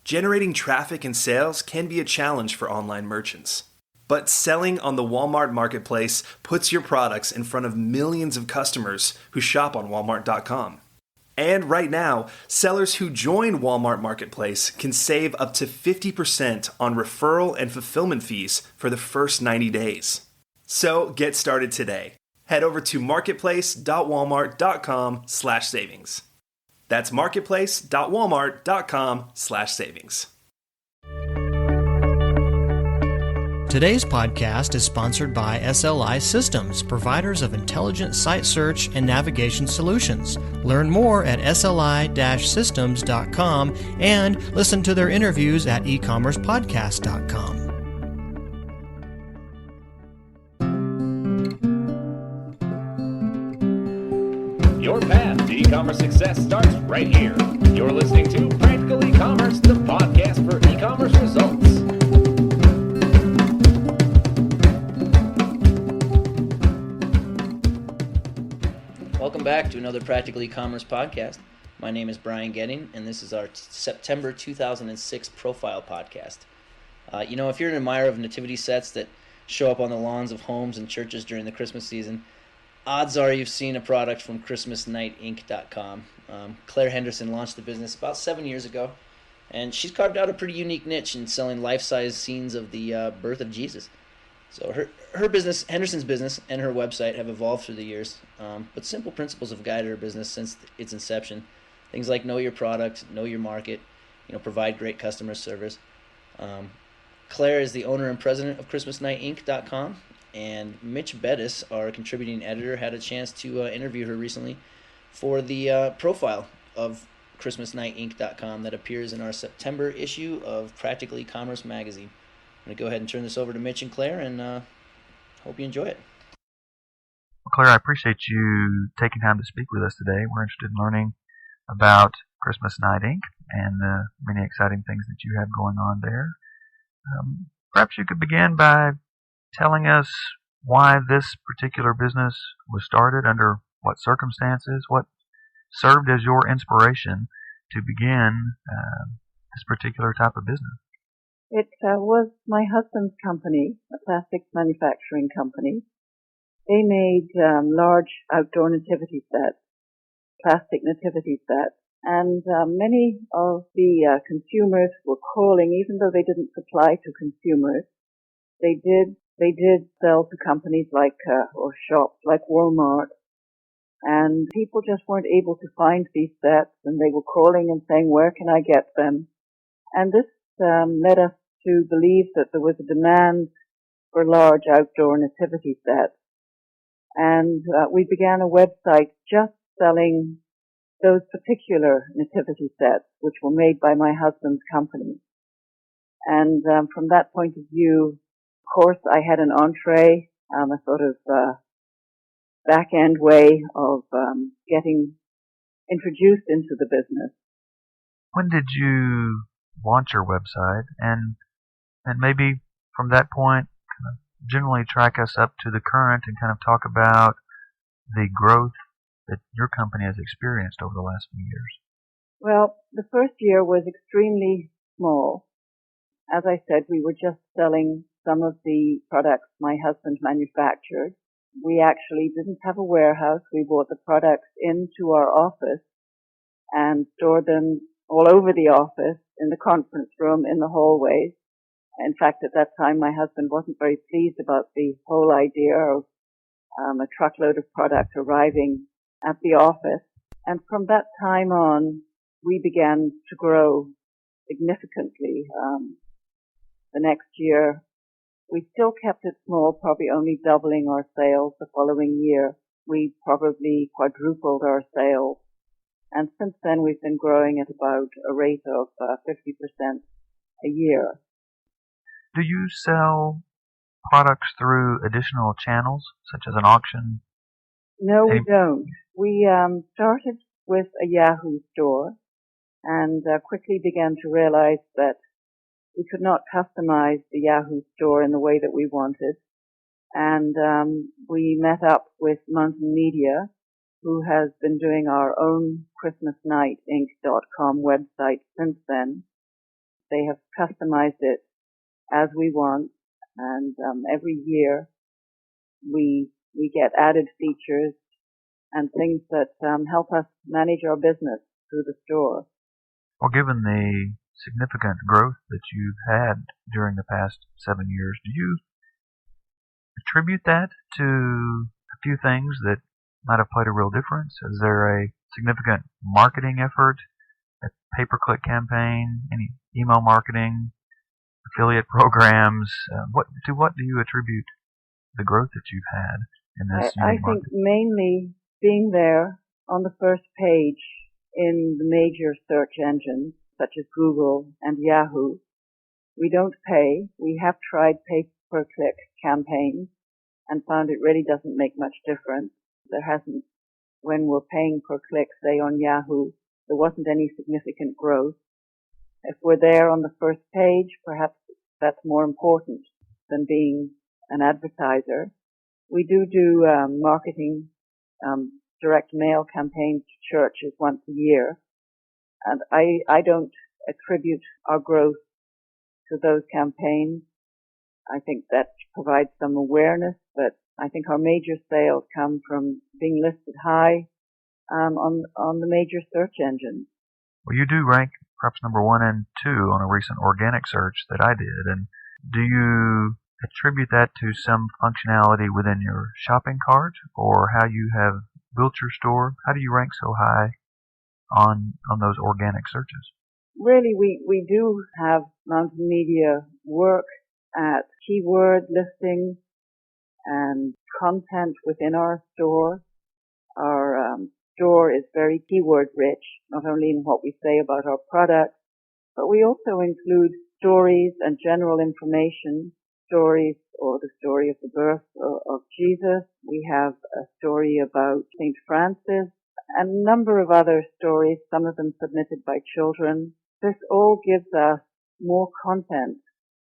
Generating traffic and sales can be a challenge for online merchants. But selling on the Walmart Marketplace puts your products in front of millions of customers who shop on Walmart.com. And right now, sellers who join Walmart Marketplace can save up to 50% on referral and fulfillment fees for the first 90 days. So get started today. Head over to marketplace.walmart.com/savings. That's marketplace.walmart.com/savings. Today's podcast is sponsored by SLI Systems, providers of intelligent site search and navigation solutions. Learn more at sli-systems.com and listen to their interviews at ecommercepodcast.com. Your path to e-commerce success starts right here. You're listening to Practical E-commerce, the podcast for e-commerce results. Welcome back to another Practical E-commerce podcast. My name is Brian Getting, and this is our September 2006 profile podcast. If you're an admirer of nativity sets that show up on the lawns of homes and churches during the Christmas season, odds are you've seen a product from ChristmasNightInc.com. Claire Henderson launched the business about 7 years ago, and she's carved out a pretty unique niche in selling life-size scenes of the birth of Jesus. So her business, Henderson's business, and her website have evolved through the years, but simple principles have guided her business since its inception. Things like know your product, know your market, provide great customer service. Claire is the owner and president of ChristmasNightInc.com, and Mitch Bettis, our contributing editor, had a chance to interview her recently for the profile of ChristmasNightInc.com that appears in our September issue of Practical E-commerce magazine. I'm going to go ahead and turn this over to Mitch and Claire, and hope you enjoy it. Well, Claire, I appreciate you taking time to speak with us today. We're interested in learning about Christmas Night Inc. and the many exciting things that you have going on there. Perhaps you could begin by telling us why this particular business was started, under what circumstances, what served as your inspiration to begin this particular type of business. It was my husband's company, a plastics manufacturing company. They made large outdoor nativity sets, plastic nativity sets, and many of the consumers were calling, even though they didn't supply to consumers. They did sell to companies like or shops like Walmart, and people just weren't able to find these sets, and they were calling and saying, "Where can I get them?" And this led us to believe that there was a demand for large outdoor nativity sets. And we began a website just selling those particular nativity sets, which were made by my husband's company. And from that point of view, of course, I had an entree, a sort of back-end way of getting introduced into the business. When did you launch your website? And maybe from that point, kind of generally track us up to the current and kind of talk about the growth that your company has experienced over the last few years. Well, the first year was extremely small. As I said, we were just selling some of the products my husband manufactured. We actually didn't have a warehouse. We brought the products into our office and stored them all over the office, in the conference room, in the hallways. In fact, at that time, my husband wasn't very pleased about the whole idea of a truckload of product arriving at the office. And from that time on, we began to grow significantly. The next year, we still kept it small, probably only doubling our sales. The following year, we probably quadrupled our sales. And since then, we've been growing at about a rate of 50% a year. Do you sell products through additional channels, such as an auction? No, we don't. We started with a Yahoo store and quickly began to realize that we could not customize the Yahoo store in the way that we wanted. And we met up with Mountain Media, who has been doing our own ChristmasNightInc.com website since then. They have customized it as we want, and every year we get added features and things that help us manage our business through the store. Well, given the significant growth that you've had during the past 7 years, do you attribute that to a few things that might have played a real difference? Is there a significant marketing effort, a pay-per-click campaign, any email marketing, affiliate programs? What do you attribute the growth that you've had in this I unique think market? mainly being there on the first page in the major search engines such as Google and Yahoo. We don't pay. We have tried pay-per-click campaigns and found it really doesn't make much difference. There hasn't, when we're paying per click, say on Yahoo, there wasn't any significant growth. If we're there on the first page, perhaps that's more important than being an advertiser. We do marketing, direct mail campaigns to churches once a year. And I don't attribute our growth to those campaigns. I think that provides some awareness, but I think our major sales come from being listed high on the major search engines. Well, you do rank perhaps number 1 and 2 on a recent organic search that I did. And do you attribute that to some functionality within your shopping cart, or how you have built your store? How do you rank so high on those organic searches? Really, we do have Mountain Media work at keyword listings and content within our store. Our store is very keyword rich, not only in what we say about our products, but we also include stories and general information, stories or the story of the birth of Jesus. We have a story about St. Francis and a number of other stories, some of them submitted by children. This all gives us more content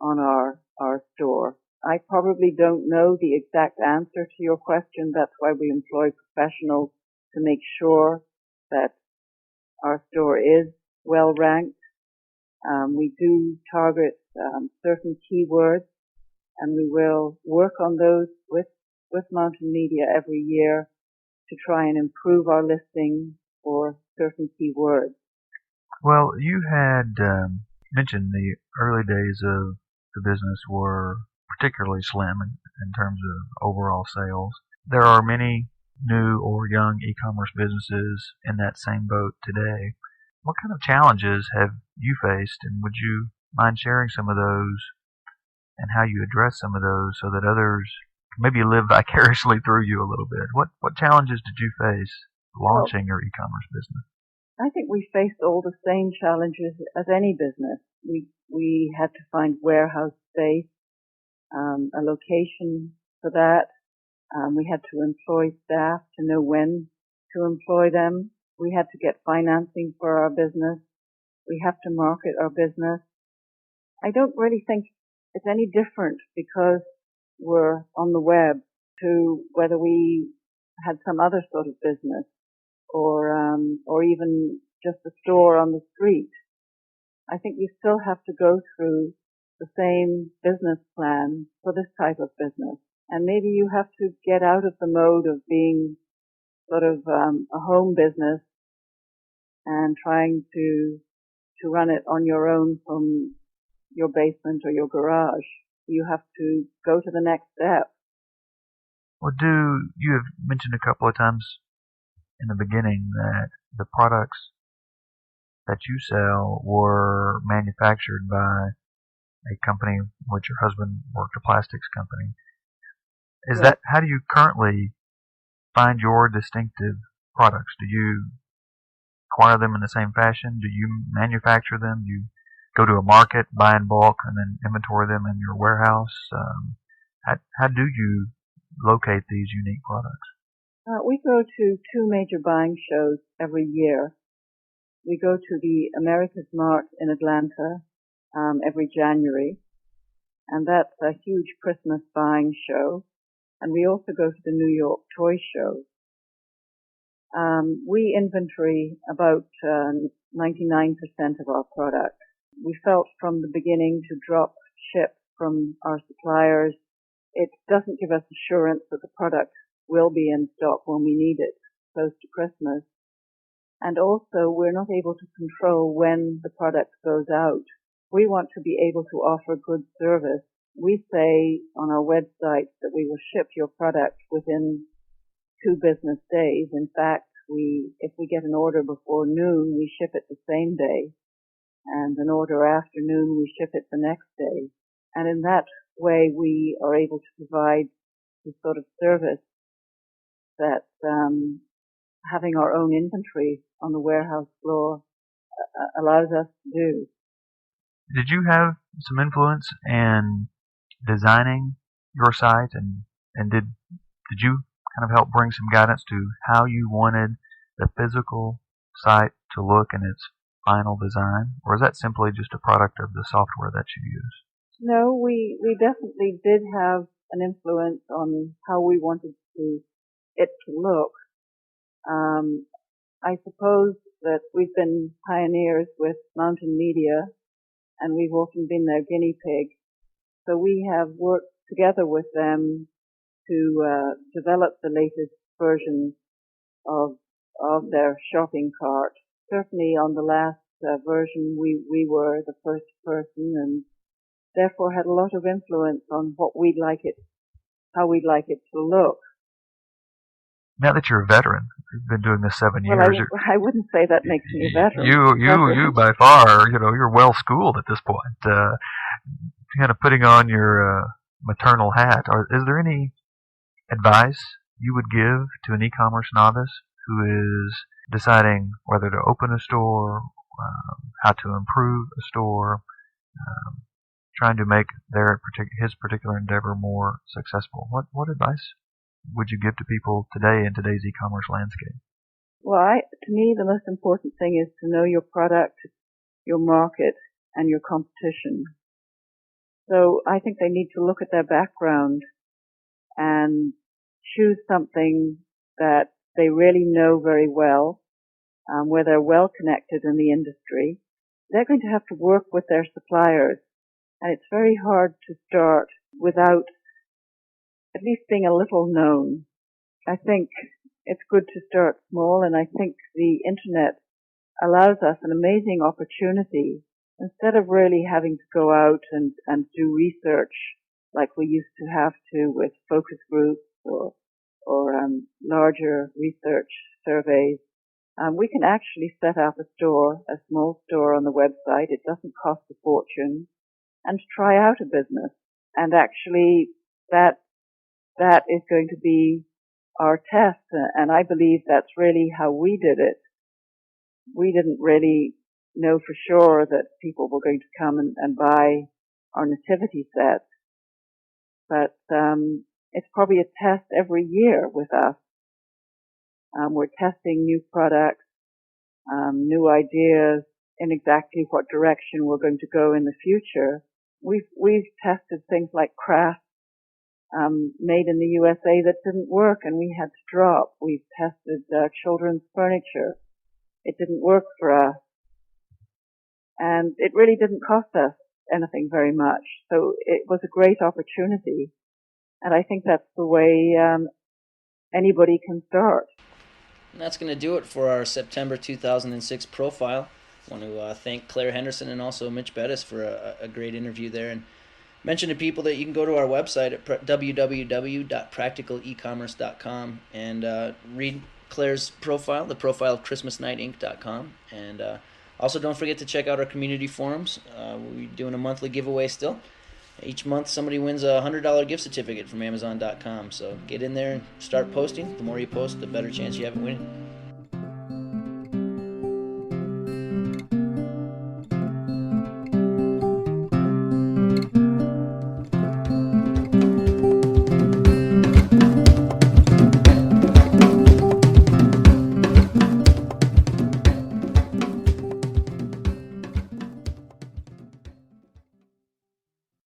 on our store. I probably don't know the exact answer to your question. That's why we employ professionals to make sure that our store is well ranked. We do target certain keywords, and we will work on those with Mountain Media every year to try and improve our listing for certain keywords. Well, you had mentioned the early days of the business were particularly slim in terms of overall sales. There are many new or young e-commerce businesses in that same boat today. What kind of challenges have you faced, and would you mind sharing some of those and how you address some of those so that others maybe live vicariously through you a little bit? What challenges did you face launching your e-commerce business? I think we faced all the same challenges as any business. We had to find warehouse space, a location for that. We had to employ staff to know when to employ them. We had to get financing for our business. We have to market our business. I don't really think it's any different because we're on the web to whether we had some other sort of business or even just a store on the street. I think you still have to go through the same business plan for this type of business. And maybe you have to get out of the mode of being sort of a home business and trying to run it on your own from your basement or your garage. You have to go to the next step. Well, you have mentioned a couple of times in the beginning that the products that you sell were manufactured by a company in which your husband worked, a plastics company. Is that, how do you currently find your distinctive products? Do you acquire them in the same fashion? Do you manufacture them? Do you go to a market, buy in bulk, and then inventory them in your warehouse? How do you locate these unique products? We go to 2 major buying shows every year. We go to the America's Mart in Atlanta every January, and that's a huge Christmas buying show. And we also go to the New York Toy Show. We inventory about 99% of our product. we felt from the beginning to drop ship from our suppliers, it doesn't give us assurance that the product will be in stock when we need it close to Christmas. And also, we're not able to control when the product goes out. We want to be able to offer good service. We say on our website that we will ship your product within 2 business days. In fact, if we get an order before noon, we ship it the same day. And an order after noon, we ship it the next day. And in that way, we are able to provide the sort of service that having our own inventory on the warehouse floor allows us to do. Did you have some influence in designing your site, and did you kind of help bring some guidance to how you wanted the physical site to look in its final design, or is that simply just a product of the software that you use? No, we definitely did have an influence on how we wanted it to look. I suppose that we've been pioneers with Mountain Media, and we've often been their guinea pig. So we have worked together with them to develop the latest versions of their shopping cart. Certainly on the last version, we were the first person, and therefore had a lot of influence on how we'd like it to look. Now that you're a veteran, you've been doing this 7 years. Well, I wouldn't say that makes me a veteran. You by far, you're well schooled at this point. Kind of putting on your maternal hat. Is there any advice you would give to an e-commerce novice who is deciding whether to open a store, how to improve a store, trying to make his particular endeavor more successful? What advice would you give to people today in today's e-commerce landscape? Well, to me, the most important thing is to know your product, your market, and your competition. So I think they need to look at their background and choose something that they really know very well, where they're well connected in the industry. They're going to have to work with their suppliers, and it's very hard to start without at least being a little known. I think it's good to start small, and I think the internet allows us an amazing opportunity. Instead of really having to go out and do research like we used to have to with focus groups or larger research surveys, we can actually set up a small store on the website. It doesn't cost a fortune, and try out a business. And actually that is going to be our test, and I believe that's really how we did it. We didn't really know for sure that people were going to come and buy our nativity set, but it's probably a test every year with us. We're testing new products, new ideas in exactly what direction we're going to go in the future. We've tested things like crafts made in the USA that didn't work, and we had to drop. We've tested children's furniture. It didn't work for us, and it really didn't cost us anything very much. So it was a great opportunity, and I think that's the way anybody can start. And that's going to do it for our September 2006 profile. I want to thank Claire Henderson and also Mitch Bettis for a great interview there, and mention to people that you can go to our website at www.practicalecommerce.com and read Claire's profile, the profile of ChristmasNightInc.com. And also don't forget to check out our community forums. We're doing a monthly giveaway still. Each month somebody wins a $100 gift certificate from Amazon.com. So get in there and start posting. The more you post, the better chance you have of winning.